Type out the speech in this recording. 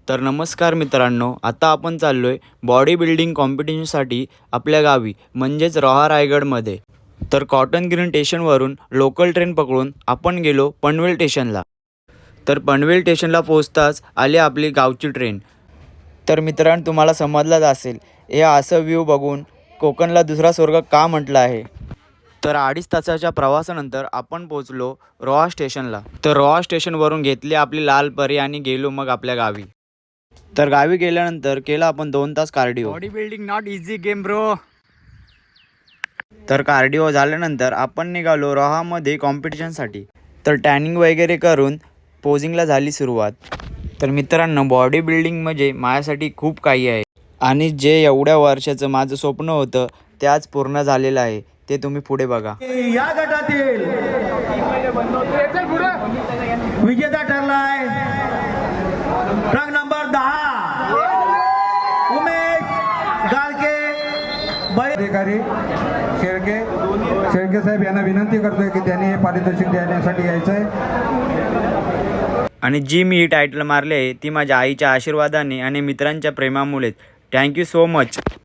तर नमस्कार मित्रांनो, आता आपण चाललोय बॉडी बिल्डिंग कॉम्पिटिशनसाठी आपल्या गावी म्हणजेच रोहा रायगडमध्ये। तर कॉटन ग्रीन स्टेशनवरून लोकल ट्रेन पकडून आपण गेलो पनवेल स्टेशनला। तर पनवेल स्टेशनला पोहोचताच आली आपली गावची ट्रेन। तर मित्रांनो, तुम्हाला समजलाच असेल हे असं व्ह्यू बघून कोकणला दुसरा स्वर्ग का म्हटलं आहे। तर 2.5 तासाच्या प्रवासानंतर आपण पोहोचलो रोहा स्टेशनला। तर रोहा स्टेशनवरून घेतली आपली लाल परी आणि गेलो मग आपल्या गावी। तर गावी गेल्यानंतर केला आपण 2 तास cardio. Body building not easy game bro. तर कार्डिओ झाल्यानंतर आपण निघालो रोहामध्ये कॉम्पिटिशनसाठी। तर टॅनिंग वगैरे करून पोजिंगला झाली सुरुवात। तर मित्रांनो, बॉडी बिल्डिंग म्हणजे माझ्यासाठी खूप काही आहे आणि जे एवढ्या वर्षाचं माझं स्वप्न होतं ते आज पूर्ण झालेलं आहे। ते तुम्ही पुढे बघा। या गटातील विजेता ठरलाय ट्रक नंबर 10 उमेश गाडके अधिकारी शेळके साहेब यांना विनंती करतोय की त्यांनी हे पारितोषिक देण्यासाठी यायचंय। आणि जी मी ही टायटल मारले ती माझ्या आईच्या आशीर्वादाने आणि मित्रांच्या प्रेमामुळेच। Thank you so much.